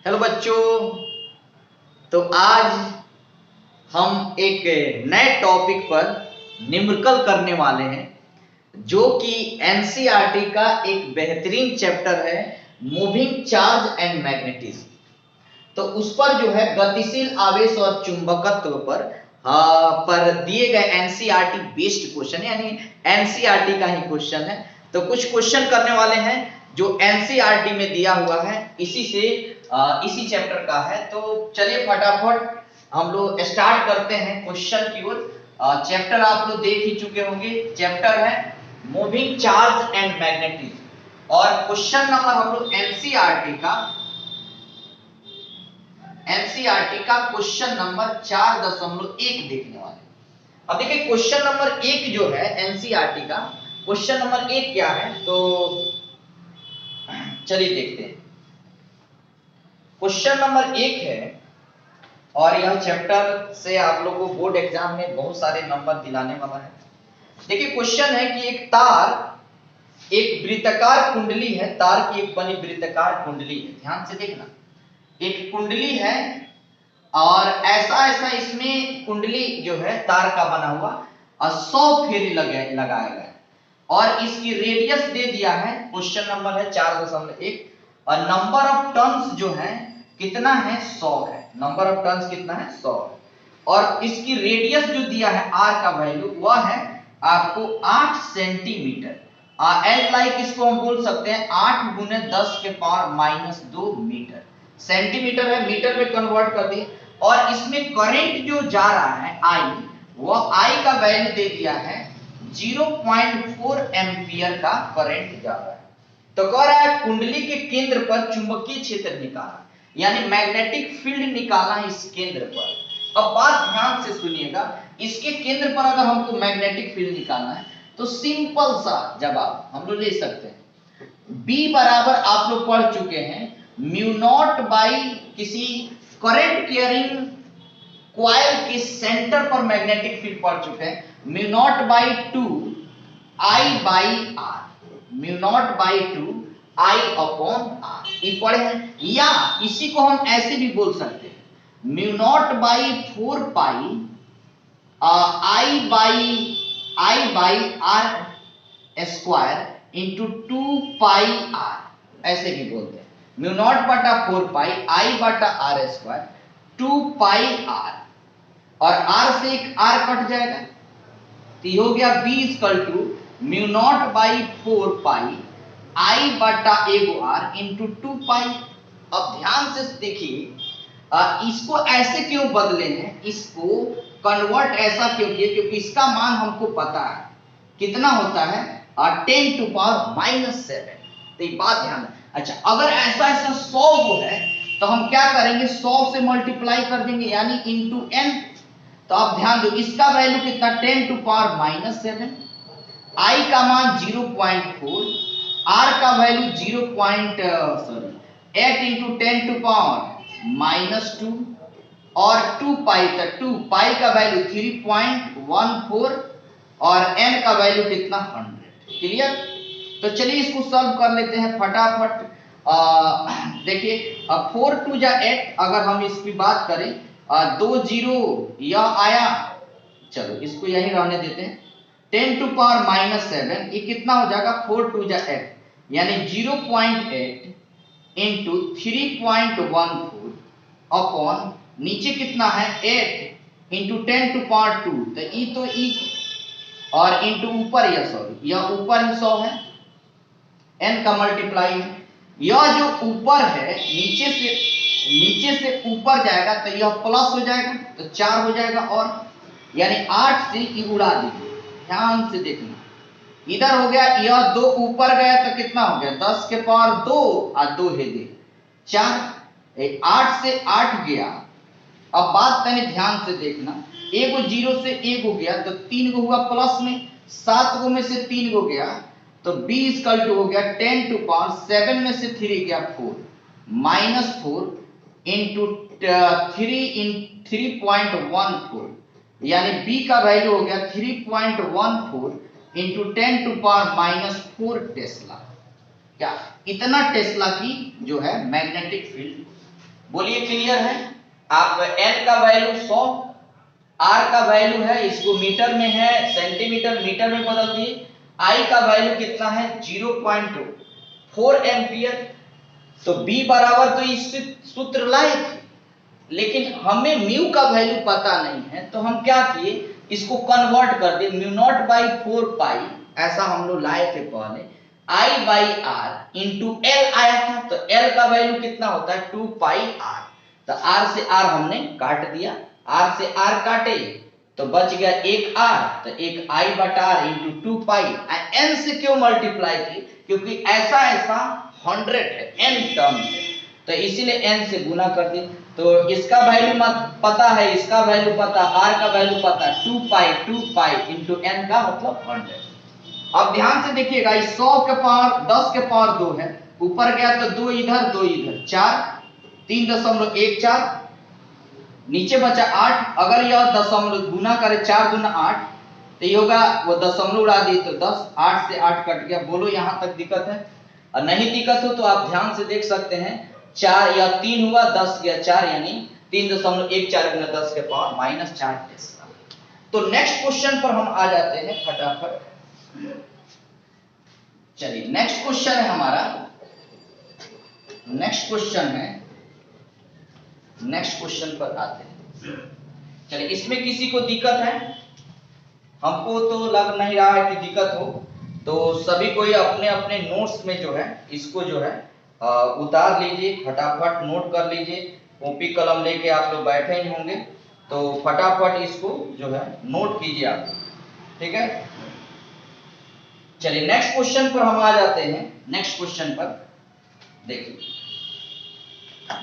Hello बच्चों। तो आज हम एक नए टॉपिक पर न्यूमेरिकल करने वाले हैं जो कि एनसीईआरटी का एक बेहतरीन चैप्टर है, मूविंग चार्ज एंड मैग्नेटिज्म। तो उस पर जो है गतिशील आवेश और चुंबकत्व पर दिए गए एनसीईआरटी बेस्ड क्वेश्चन, यानी एनसीईआरटी का ही क्वेश्चन है। तो कुछ क्वेश्चन करने वाले हैं जो एनसीईआरटी में दिया हुआ है, इसी चैप्टर का है। तो चलिए फटाफट हम लोग स्टार्ट करते हैं क्वेश्चन की ओर। चैप्टर आप लोग देख ही चुके होंगे, चैप्टर है मूविंग चार्ज एंड मैग्नेटिज्म और क्वेश्चन नंबर हम लोग एनसीईआरटी का क्वेश्चन नंबर 4.1 देखने वाले। अब देखिए क्वेश्चन नंबर 1 जो है एनसीईआरटी का क्वेश्चन नंबर 1 क्या है, तो चलिए देखते हैं। क्वेश्चन नंबर 1 है और यह चैप्टर से आप लोगों को बोर्ड एग्जाम में बहुत सारे नंबर दिलाने वाला है। देखिए क्वेश्चन है कि एक वृत्ताकार कुंडली है, तार की एक बनी वृत्ताकार कुंडली है। ध्यान से देखना, एक कुंडली है और ऐसा ऐसा इसमें कुंडली जो है तार का बना हुआ और 100 फेरे लगाया गया और इसकी रेडियस दे दिया है। क्वेश्चन नंबर है 4.1 और नंबर ऑफ टर्न्स जो है कितना है, 100 है। नंबर ऑफ टर्न्स कितना है, 100 है। और इसकी रेडियस जो दिया है आर का वैल्यू वह है आपको 8 सेंटीमीटर। एल लाइक इसको हम बोल सकते हैं 8 गुने 10 के पावर -2 मीटर। सेंटीमीटर है, मीटर में कन्वर्ट कर दिए और इसमें करंट जो जा रहा है आई, वह आई का वैल्यू दे दिया है 0.4 एम्पियर का करंट जा रहा है। तो कह रहा है कुंडली के केंद्र पर चुंबकीय क्षेत्र निकाला, यानी मैग्नेटिक फील्ड निकाला इस केंद्र पर। अब बात ध्यान से सुनिएगा, इसके केंद्र पर अगर हमको मैग्नेटिक फील्ड निकालना है तो सिंपल सा जवाब हम लोग ले सकते हैं। B बराबर आप लोग पढ़ चुके हैं म्यू नॉट बाई किसी करंट कैरिंग कॉइल के सेंटर पर मैग्नेटिक फील्ड पढ़ चुके हैं, mu naught by 2 I by R. Mu naught by 2 I upon R, ये पढ़े हैं। या इसी को हम ऐसे भी बोल सकते हैं mu naught by 4 pi I by R square into 2 pi R, ऐसे भी बोलते हैं। म्यू नॉट बटा 4 पाई आई बटा आर स्क्वायर 2 पाई आर, और आर से एक आर कट जाएगा तो ये हो गया b equal to mu naught by 4 pi I बटा एगो आर इंटू 2 पाई। अब ध्यान से देखिए, इसको ऐसे क्यों बदले हैं, इसको कन्वर्ट ऐसा क्यों किए, क्योंकि इसका मान हमको पता है कितना होता है 10 टू पावर -7। तो ये बात ध्यान है। अच्छा, अगर ऐसा ऐसा 100 है तो हम क्या करेंगे, 100 से मल्टीप्लाई कर देंगे यानी इंटू n। तो आप ध्यान दो, इसका वैल्यू कितना 10 टू पावर -7, आई का मान 0.4, आर का वैल्यू 8 इंटू 10 टू पावर -2 और 2 पाई तक 2 पाई का वैल्यू 3.14 और n का वैल्यू कितना 100। क्लियर? तो चलिए इसको सॉल्व कर लेते हैं फटाफट। देखिए 4 2 जा 8, अगर हम इसकी बात करें 2 0 यह आया, चलो इसको यही रहने देते हैं। 10 टू पावर -7 ये कितना हो जाएगा 4 2 जा 8, यानी 0.8 इंटू 3.14 अपॉन नीचे कितना है 8 इंटू 10 टू पावर 2, तो ई तो ई और इंटू ऊपर यह ऊपर ही 100 है, n का मल्टीप्लाई है। यह जो ऊपर है नीचे से ऊपर जाएगा तो यह प्लस हो जाएगा तो 4 हो जाएगा, और यानी 8 से ई उड़ा दीजिए। ध्यान से देखना, इधर हो गया, यह 2 ऊपर गया तो कितना हो गया 10 के पावर 2 और 2 है दे 4, 8 से 8 गया। अब बात तनी ध्यान से देखना, एगो 0 से एगो गया तो 3 गो हुआ प्लस में, 7 गो में से 3 गो गया तो b इक्वल टू हो गया 10 टू पावर 7 में से 3 गया 4 -4 इंटू 3.14, यानी b का वैल्यू हो गया 3.14 इंटू 10 टू पावर -4 टेस्ला। क्या इतना टेस्ला की जो है मैग्नेटिक फील्ड बोलिए क्लियर है? आप n का वैल्यू 100, r का वैल्यू है, इसको मीटर में है, सेंटीमीटर मीटर में बदल दिए। I का वैल्यू कितना है? 0.4 एम्पियर। तो B बराबर तो इस सूत्र लाए थे, लेकिन हमें म्यू का वैल्यू पता नहीं है, तो हम क्या किए, इसको कन्वर्ट कर दिए। म्यू नॉट बाई 4 पाई ऐसा हम लोग लाए थे पहले, I by R into L आया था। तो L का वैल्यू कितना होता है? 2 पाई आर। तो R से R हमने काट दिया, R से R काटे तो बच गया एक R, तो एक I बटा R इंटू 2 पाई। n से क्यों मल्टीप्लाई की? क्योंकि ऐसा 100 है, n टर्म है, तो इसीलिए n से गुना कर दी। तो इसका वैल्यू पता है, इसका वैल्यू पता, r का वैल्यू पता, 2 पाई इंटू n का मतलब 100। अब ध्यान से देखिएगा, इस 100 के पावर 10 के पावर 2 है, ऊपर गया तो 2 इधर 2 इधर, 4, 3.14, नीचे बचा 8। अगर यह दशमलव गुना करे 4 दूना 8, तो ये होगा, वो दशमलव उड़ा दिए तो 10, 8 से 8 कट गया। बोलो यहां तक दिक्कत है? और नहीं दिक्कत हो तो आप ध्यान से देख सकते हैं, 4 या 3 हुआ, 10 गया 4, यानी 3.14 गुना 10 के पावर -4। तो नेक्स्ट क्वेश्चन पर हम आ जाते हैं फटाफट। चलिए नेक्स्ट क्वेश्चन है हमारा, नेक्स्ट क्वेश्चन पर आते हैं। चलिए, इसमें किसी को दिक्कत है? हमको तो लग नहीं रहा है कि दिक्कत हो, तो सभी कोई अपने अपने नोट्स में जो है इसको जो है उतार लीजिए, फटाफट नोट कर लीजिए। कॉपी कलम लेके आप लोग बैठे ही होंगे, तो फटाफट इसको जो है नोट कीजिए आप, ठीक है? चलिए नेक्स्ट क्वेश्चन पर हम आ जाते हैं। नेक्स्ट क्वेश्चन पर देखिए,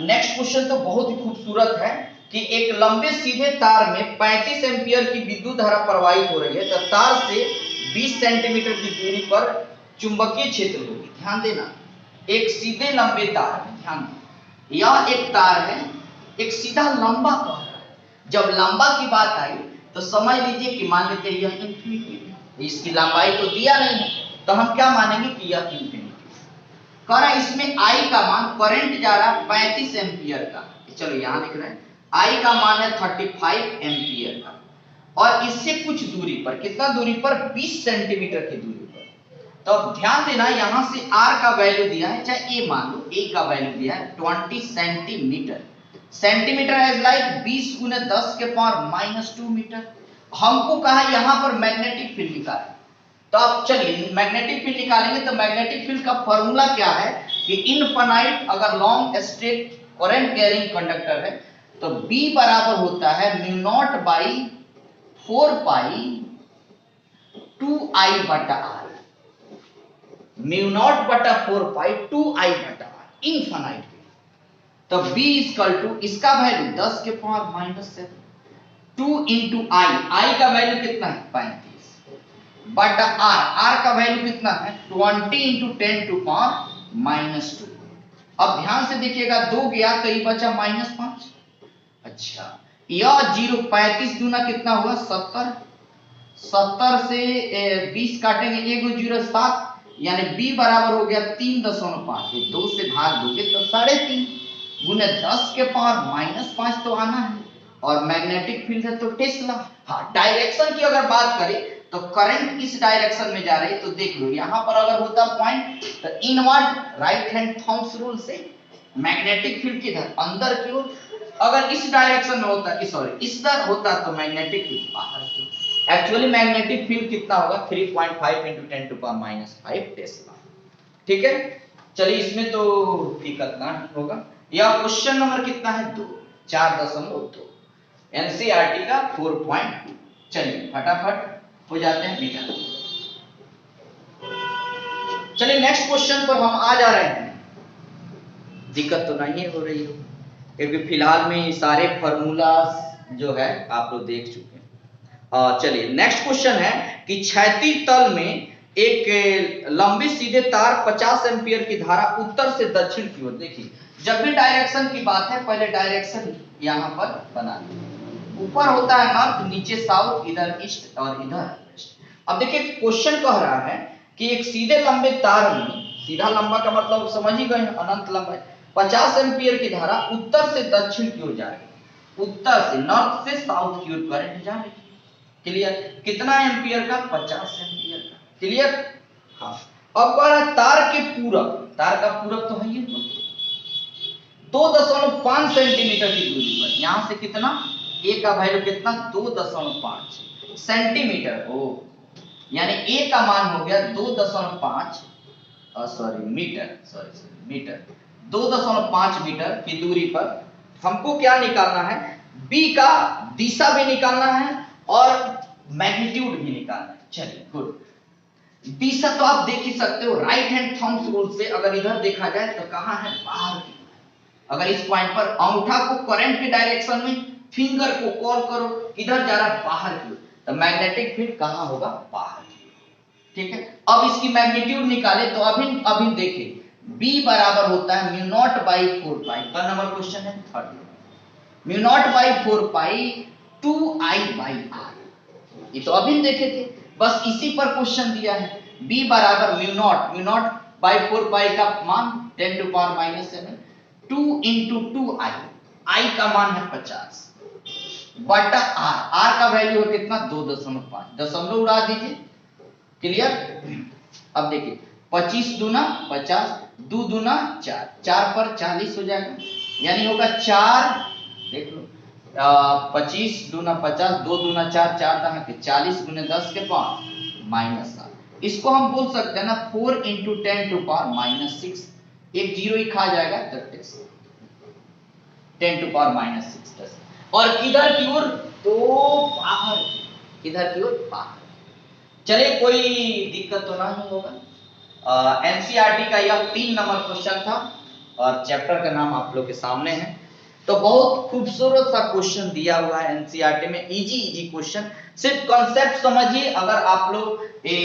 नेक्स्ट क्वेश्चन तो बहुत ही खूबसूरत है कि एक लंबे सीधे तार में 35 एम्पियर की विद्युत धारा प्रवाहित हो रही है, तो तार से 20 सेंटीमीटर की दूरी पर चुंबकीय क्षेत्र होगी। ध्यान देना, एक सीधे लंबे तार में, ध्यान देना, यह एक तार है, एक सीधा लंबा कह रहा है। जब लंबा की बात आई तो समझ लीजिए कि मान लेते हैं यह इंफिनिटी है, इसकी लंबाई तो दिया नहीं है, तो हम क्या मानेंगे कि यह इंफिनिटी। कह रहा है इसमें I का मान, करंट जा रहा 35 एम्पियर का, चलो यहां लिख रहे हैं, I का मान है 35 एम्पियर का, और इससे कुछ दूरी पर, कितना दूरी पर? 20 सेंटीमीटर की दूरी पर। तो अब ध्यान देना, यहां से R का वैल्यू दिया है, चाहे A मान लो, A का वैल्यू दिया है 20 सेंटीमीटर। सेंटीमीटर इज लाइक 20 गुने 10 के पावर -2 मीटर। हमको कहा यहां पर मैग्नेटिक फील्ड लिखा है, तो अब चलिए मैग्नेटिक फील्ड निकालेंगे। तो मैग्नेटिक फील्ड का फॉर्मूला क्या है कि इनफाइनाइट अगर long straight current carrying conductor है, तो B बराबर होता है mu naught by 4 pi 2I बटा R, म्यू नॉट बटा 4 पाई 2I बटा R, इनफाइनाइट। तो B इक्वल टू, इसका वैल्यू 10 के पावर -7, 2 इंटू I का वैल्यू कितना है? 35 बटा R का वैल्यू कितना है? 20 इंटू 10 टू पावर -2। अब ध्यान से देखिएगा, 2 गया तो ये बचा -5। अच्छा, यह 0, 35 दूना कितना हुआ? 70, 70 से 20 काटेंगे, 1 0 7, यानी B बराबर हो गया 3.5। ये 2 से भाग दोगे तो 3.5 गुने 10 के पावर -5 तो आना है, और मैग्नेटिक फील्ड है तो टेस्ला। हाँ, डायरेक्शन की अगर बात करें तो करंट किस डायरेक्शन में जा रही है, तो देख लो यहां पर अगर होता पॉइंट, तो inward right hand thumbs rule से मैग्नेटिक फील्ड किधर? अंदर की ओर। अगर इस डायरेक्शन में होता, सॉरी इस तरह होता, तो मैग्नेटिक फील्ड बाहर की ओर। एक्चुअली मैग्नेटिक फील्ड कितना होगा? 3.5 इंटू 10 टू पावर -5 टेस्ला, ठीक है? चलिए, इसमें तो दिक्कत ना होगा। यह क्वेश्चन नंबर कितना है? 2, 4.2, एनसीईआरटी का 4.2। चलिए फटाफट हो जाते हैं निकल। चलिए नेक्स्ट क्वेश्चन पर हम आ जा रहे हैं। दिक्कत तो नहीं हो रही हो, क्योंकि फिलहाल में सारे फार्मूला जो है आप लोग देख चुके हैं। चलिए नेक्स्ट क्वेश्चन है कि क्षैतिज तल में एक लंबे सीधे तार 50 एम्पियर की धारा उत्तर से दक्षिण की ओर। देखिए, जब भी डायरेक्शन की बात है, पहले डायरेक्शन यहां पर बना लीजिए। ऊपर होता है नॉर्थ, नीचे साउथ, इधर ईस्ट और इधर वेस्ट। अब देखिए क्वेश्चन कह रहा है कि एक सीधे लंबे तार में, सीधा लंबा का मतलब समझ ही गए, अनंत लंबा, 50 एम्पियर की धारा उत्तर से दक्षिण की ओर जा रही है, उत्तर से नॉर्थ से साउथ की ओर करंट जा रही है। क्लियर? कितना एम्पियर का? 50 एम्पियर का। क्लियर? हाँ। अब कह रहा तार के पूरब, तार का पूरब तो है ये 2.5 सेंटीमीटर की दूरी पर, यहां से कितना, ए का वैल्यू कितना, 2.5 सेंटीमीटर हो, यानी ए का मान हो गया 2.5 मीटर, 2.5 मीटर की दूरी पर हमको क्या निकालना है, बी का दिशा भी निकालना है और मैग्नीट्यूड भी निकालना है। चलिए गुड। दिशा तो आप देख ही सकते हो, राइट हैंड थंब्स रूल से अगर इधर देखा जाए तो कहां है, बाहर की। अगर इस पॉइंट पर अंगूठा को करंट के डायरेक्शन में, फिंगर को कॉल करो, किधर जा रहा है, बाहर की ओर, तो मैग्नेटिक फील्ड कहां होगा, बाहर की ओर। ठीक है, अब इसकी मैग्नीट्यूड निकाले तो अभी देखिए B बराबर होता है म्यू नॉट बाई 4 पाई, का नंबर क्वेश्चन है third, mu naught by 4 pi 2I by R, ये तो अभी देखे थे, बस इसी पर क्वेश्चन दिया है। B बराबर म्यू नॉट बाई 4 पाई का मान 10 to power -7, 2 into 2I, I का मान है 50 बटा R का वैल्यू है कितना, 2.5, दशमलव उड़ा दीजिए। क्लियर? अब देखिए 25 दूना 50, 2 दूना 4, 4 पर 40 हो जाएगा, यानी होगा 4, देख लो 25 दूना 50, 2 दूना 4, 4 दहा के 40 गुने 10 के पावर -7, इसको हम बोल सकते हैं ना 4 into 10 टू पावर -6, एक जीरो ही खा जाएगा, 10 टू पावर -6, और किधर की ओर, तो बाहर, किधर की ओर, बाहर। चलिए कोई दिक्कत तो नहीं होगा। एनसीईआरटी का यह 3 नंबर क्वेश्चन था और चैप्टर का नाम आप लोग के सामने है। तो बहुत खूबसूरत सा क्वेश्चन दिया हुआ है एनसीईआरटी में, इजी क्वेश्चन, सिर्फ कॉन्सेप्ट समझिए। अगर आप लोग ये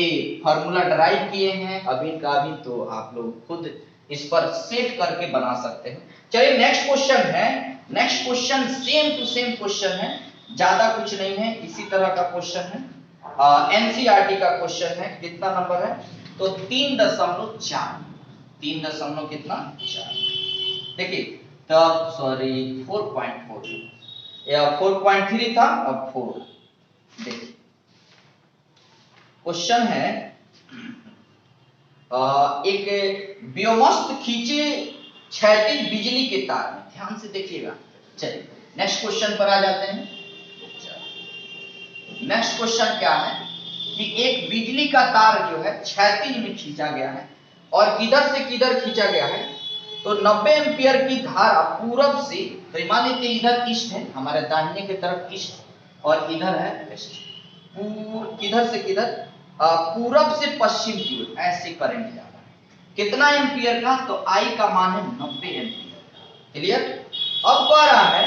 फार्मूला ड्राइव किए हैं अभी का अभी, तो आप लोग खुद इस पर सेट करके बना सकते हैं। चलिए नेक्स्ट क्वेश्चन है, next question same to same question है, ज्यादा कुछ नहीं है, इसी तरह का क्वेश्चन है, एनसीईआरटी का क्वेश्चन है। कितना नंबर है, तो 3.4, 3 कितना 4, देखिए तब सॉरी 4.4 या 4.3 था, अब 4। देखिए क्वेश्चन है, एक व्योमस्थ खींचे क्षैतिज बिजली के तार में, ध्यान से देखिएगा। चलिए नेक्स्ट क्वेश्चन पर आ जाते हैं। नेक्स्ट क्वेश्चन क्या है कि एक बिजली का तार जो है क्षैतिज में खींचा गया है और किधर से किधर खींचा गया है, तो 90 एम्पियर की धारा पूरब से, तो मान लीजिए इधर ईस्ट है, हमारे दाहिने की तरफ ईस्ट और इधर है वेस्ट, किधर से किधर, पूरब से पश्चिम की ओर ऐसे करंट जा रहा है। कितना एम्पियर का, तो I का मान है 90 एम्पियर। क्लियर? अब कह रहा है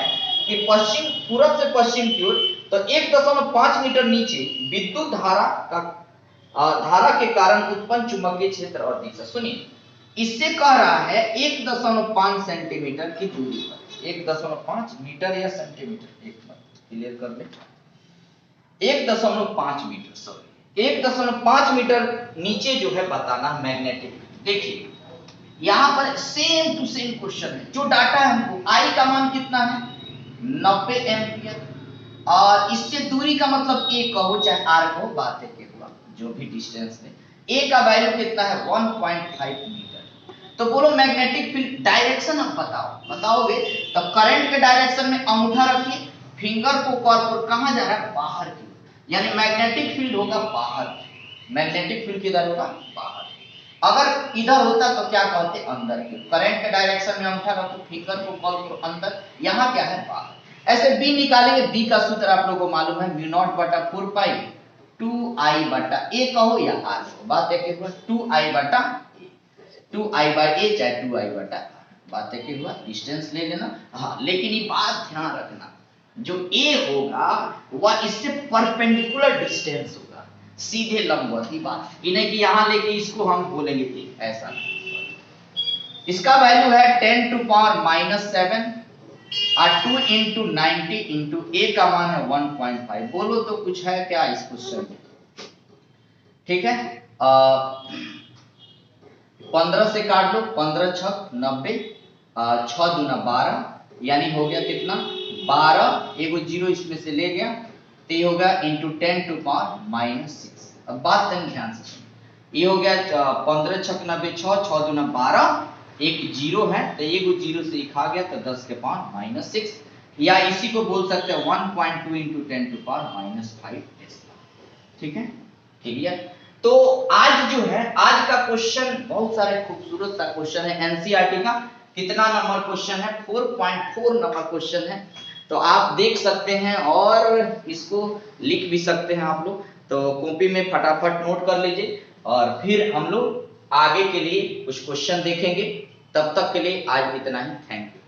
कि पश्चिम, पूरब से पश्चिम की ओर, तो 1.5 मीटर नीचे विद्युत धारा के कारण उत्पन्न चुंबकीय क्षेत्र और दिशा। सुनिए, इससे कह रहा है 1.5 सेंटीमीटर की दूरी पर, 1.5 मीटर या सेंटीमीटर, एक बार क्लियर कर ले, 1.5 मीटर, सॉरी 1.5 मीटर नीचे जो है बताना मैग्नेटिक। देखिए यहां पर सेम टू सेम क्वेश्चन है, जो डाटा है हमको, I का मान कितना है 90 एम्पियर, और इससे दूरी का मतलब A कहो चाहे R कहो, बात है के हुआ, जो भी डिस्टेंस है, A का वैल्यू कितना है 1.5 मीटर। तो बोलो मैग्नेटिक फील्ड डायरेक्शन आप बताओगे, तब करंट के डायरेक्शन में अंगूठा रखिए, फिंगर को कॉर्पोर कहां जा रहा है, बाहर की, यानी मैग्नेटिक फील्ड होगा बाहर, मैग्नेटिक फील्ड किधर होगा, बाहर। अगर इधर होता तो क्या कहते, अंदर की, करंट के डायरेक्शन में अंगूठा रखो, फिंगर को कॉल करो अंदर, यहां क्या है, बाहर। ऐसे B निकालेंगे, B का सूत्र आप लोगों को मालूम है, म्यू नॉट बटा 4 पाई 2I बटा A कहो या R कहो, बात है कि 2I बटा A, 2I बाय A चाहे 2I बटा R, बात है कि हुआ, डिस्टेंस ले लेना। हाँ, लेकिन ये बात ध्यान रखना, जो A होगा वह इससे परपेंडिकुलर डिस्टेंस होगा, सीधे लंबवत ही बात, इन्हें कि यहां लेके इसको हम बोलेंगे कि ऐसा। इसका वैल्यू है 10 टू पावर -7 और 2 into 90 into A का मान है 1.5। बोलो तो कुछ है क्या इस क्वेश्चन में, ठीक है। 15 से काट लो, 15 छक 90, 6 दूना 12, यानी हो गया कितना 12, एगो जीरो इसमें से ले गया तो ये होगा इंटू 10 टू पावर -6। अब बात तनी ध्यान से सुनो, ये हो गया 15 छक 96, 6 दूना 12, एक जीरो है तो एगो जीरो से एक आ गया तो 10 के पावर -6, या इसी को बोल सकते हैं 1.2 इंटू 10 टू पावर -5 टेस्ला। ठीक है, क्लियर। तो आज जो है, आज का क्वेश्चन बहुत सारे खूबसूरत सा क्वेश्चन है एनसीईआरटी का। कितना नंबर क्वेश्चन है? 4.4 नंबर क्वेश्चन है। तो आप देख सकते हैं और इसको लिख भी सकते हैं आप लोग। तो कॉपी में फटाफट नोट कर लीजिए और फिर हम लोग आगे के लिए कुछ क्वेश्चन देखेंगे। तब तक के लिए आज इतना ही। Thank you.